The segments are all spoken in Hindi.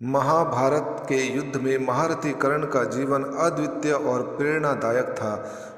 महाभारत के युद्ध में महारथी कर्ण का जीवन अद्वितीय और प्रेरणादायक था।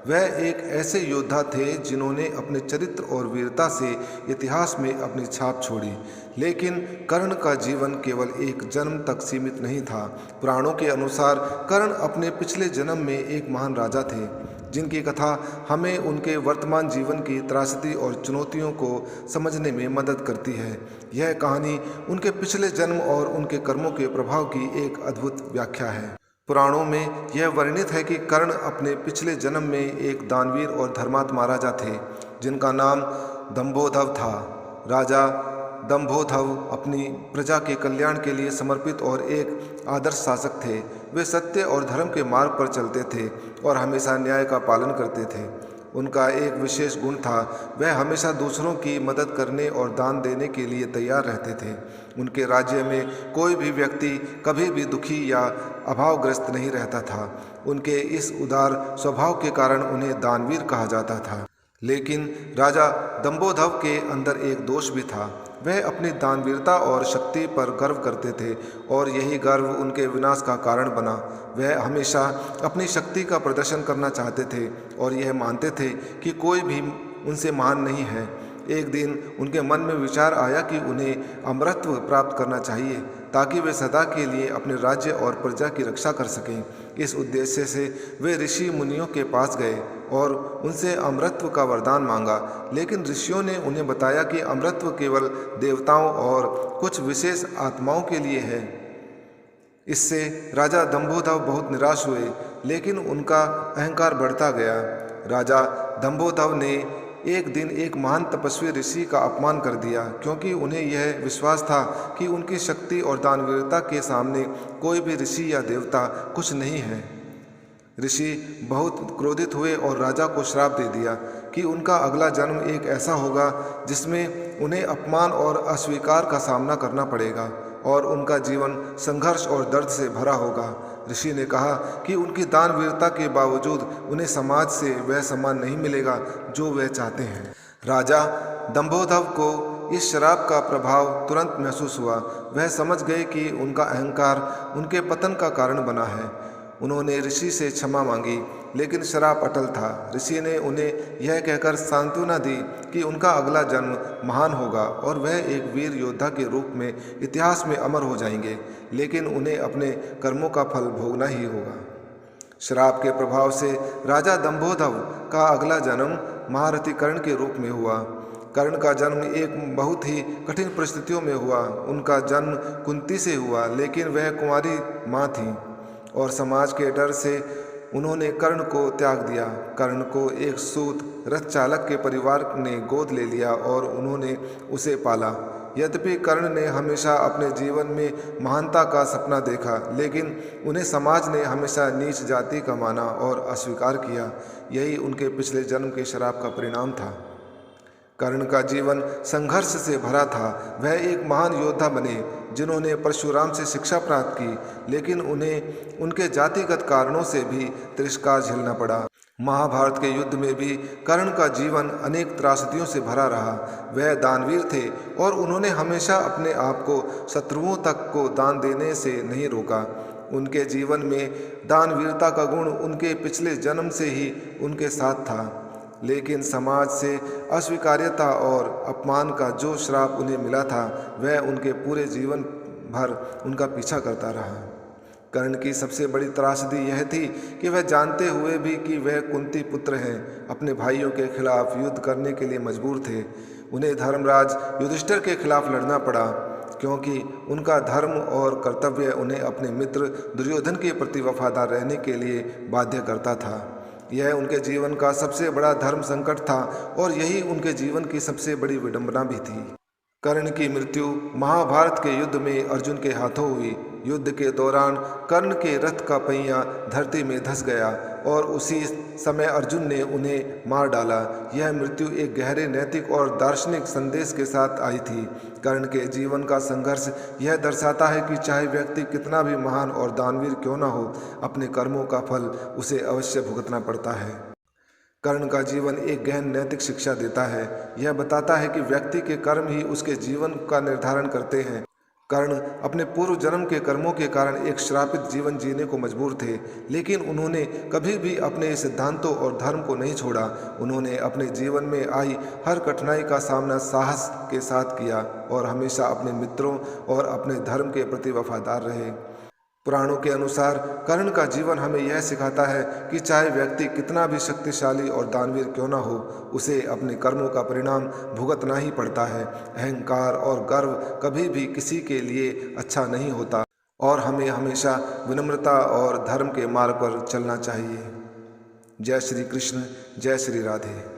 वह एक ऐसे योद्धा थे जिन्होंने अपने चरित्र और वीरता से इतिहास में अपनी छाप छोड़ी। लेकिन कर्ण का जीवन केवल एक जन्म तक सीमित नहीं था। पुराणों के अनुसार कर्ण अपने पिछले जन्म में एक महान राजा थे, जिनकी कथा हमें उनके वर्तमान जीवन की त्रासदी और चुनौतियों को समझने में मदद करती है। यह कहानी उनके पिछले जन्म और उनके कर्मों के प्रभाव की एक अद्भुत व्याख्या है। पुराणों में यह वर्णित है कि कर्ण अपने पिछले जन्म में एक दानवीर और धर्मात्मा राजा थे, जिनका नाम दंभोधव था। राजा दंभोधव अपनी प्रजा के कल्याण के लिए समर्पित और एक आदर्श शासक थे। वे सत्य और धर्म के मार्ग पर चलते थे और हमेशा न्याय का पालन करते थे। उनका एक विशेष गुण था, वह हमेशा दूसरों की मदद करने और दान देने के लिए तैयार रहते थे। उनके राज्य में कोई भी व्यक्ति कभी भी दुखी या अभावग्रस्त नहीं रहता था। उनके इस उदार स्वभाव के कारण उन्हें दानवीर कहा जाता था। लेकिन राजा दंभोधव के अंदर एक दोष भी था। वह अपनी दानवीरता और शक्ति पर गर्व करते थे और यही गर्व उनके विनाश का कारण बना। वह हमेशा अपनी शक्ति का प्रदर्शन करना चाहते थे और यह मानते थे कि कोई भी उनसे महान नहीं है। एक दिन उनके मन में विचार आया कि उन्हें अमरत्व प्राप्त करना चाहिए, ताकि वे सदा के लिए अपने राज्य और प्रजा की रक्षा कर सकें। इस उद्देश्य से वे ऋषि मुनियों के पास गए और उनसे अमरत्व का वरदान मांगा। लेकिन ऋषियों ने उन्हें बताया कि अमरत्व केवल देवताओं और कुछ विशेष आत्माओं के लिए है। इससे राजा दंभोधव बहुत निराश हुए, लेकिन उनका अहंकार बढ़ता गया। राजा दंभोधव ने एक दिन एक महान तपस्वी ऋषि का अपमान कर दिया, क्योंकि उन्हें यह विश्वास था कि उनकी शक्ति और दानवीरता के सामने कोई भी ऋषि या देवता कुछ नहीं है। ऋषि बहुत क्रोधित हुए और राजा को श्राप दे दिया कि उनका अगला जन्म एक ऐसा होगा जिसमें उन्हें अपमान और अस्वीकार का सामना करना पड़ेगा और उनका जीवन संघर्ष और दर्द से भरा होगा। ऋषि ने कहा कि उनकी दानवीरता के बावजूद उन्हें समाज से वह सम्मान नहीं मिलेगा जो वह चाहते हैं। राजा दंभोधव को इस श्राप का प्रभाव तुरंत महसूस हुआ। वह समझ गए कि उनका अहंकार उनके पतन का कारण बना है। उन्होंने ऋषि से क्षमा मांगी, लेकिन श्राप अटल था। ऋषि ने उन्हें यह कहकर सांत्वना दी कि उनका अगला जन्म महान होगा और वह एक वीर योद्धा के रूप में इतिहास में अमर हो जाएंगे, लेकिन उन्हें अपने कर्मों का फल भोगना ही होगा। श्राप के प्रभाव से राजा दंभोधव का अगला जन्म महारथी कर्ण के रूप में हुआ। कर्ण का जन्म एक बहुत ही कठिन परिस्थितियों में हुआ। उनका जन्म कुंती से हुआ, लेकिन वह कुंवारी माँ थी और समाज के डर से उन्होंने कर्ण को त्याग दिया। कर्ण को एक सूत रथ चालक के परिवार ने गोद ले लिया और उन्होंने उसे पाला। यद्यपि कर्ण ने हमेशा अपने जीवन में महानता का सपना देखा, लेकिन उन्हें समाज ने हमेशा नीच जाति का माना और अस्वीकार किया। यही उनके पिछले जन्म के श्राप का परिणाम था। कर्ण का जीवन संघर्ष से भरा था। वह एक महान योद्धा बने जिन्होंने परशुराम से शिक्षा प्राप्त की, लेकिन उन्हें उनके जातिगत कारणों से भी तिरस्कार झेलना पड़ा। महाभारत के युद्ध में भी कर्ण का जीवन अनेक त्रासदियों से भरा रहा। वह दानवीर थे और उन्होंने हमेशा अपने आप को शत्रुओं तक को दान देने से नहीं रोका। उनके जीवन में दानवीरता का गुण उनके पिछले जन्म से ही उनके साथ था, लेकिन समाज से अस्वीकार्यता और अपमान का जो श्राप उन्हें मिला था, वह उनके पूरे जीवन भर उनका पीछा करता रहा। कर्ण की सबसे बड़ी त्रासदी यह थी कि वह जानते हुए भी कि वह कुंती पुत्र हैं, अपने भाइयों के खिलाफ युद्ध करने के लिए मजबूर थे। उन्हें धर्मराज युधिष्ठिर के खिलाफ लड़ना पड़ा, क्योंकि उनका धर्म और कर्तव्य उन्हें अपने मित्र दुर्योधन के प्रति वफादार रहने के लिए बाध्य करता था। यह उनके जीवन का सबसे बड़ा धर्म संकट था और यही उनके जीवन की सबसे बड़ी विडंबना भी थी। कर्ण की मृत्यु महाभारत के युद्ध में अर्जुन के हाथों हुई। युद्ध के दौरान कर्ण के रथ का पहिया धरती में धंस गया और उसी समय अर्जुन ने उन्हें मार डाला। यह मृत्यु एक गहरे नैतिक और दार्शनिक संदेश के साथ आई थी। कर्ण के जीवन का संघर्ष यह दर्शाता है कि चाहे व्यक्ति कितना भी महान और दानवीर क्यों न हो, अपने कर्मों का फल उसे अवश्य भुगतना पड़ता है। कर्ण का जीवन एक गहन नैतिक शिक्षा देता है। यह बताता है कि व्यक्ति के कर्म ही उसके जीवन का निर्धारण करते हैं। कर्ण अपने पूर्व जन्म के कर्मों के कारण एक श्रापित जीवन जीने को मजबूर थे, लेकिन उन्होंने कभी भी अपने सिद्धांतों और धर्म को नहीं छोड़ा। उन्होंने अपने जीवन में आई हर कठिनाई का सामना साहस के साथ किया और हमेशा अपने मित्रों और अपने धर्म के प्रति वफादार रहे। पुराणों के अनुसार कर्ण का जीवन हमें यह सिखाता है कि चाहे व्यक्ति कितना भी शक्तिशाली और दानवीर क्यों न हो, उसे अपने कर्मों का परिणाम भुगतना ही पड़ता है। अहंकार और गर्व कभी भी किसी के लिए अच्छा नहीं होता और हमें हमेशा विनम्रता और धर्म के मार्ग पर चलना चाहिए। जय श्री कृष्ण, जय श्री राधे।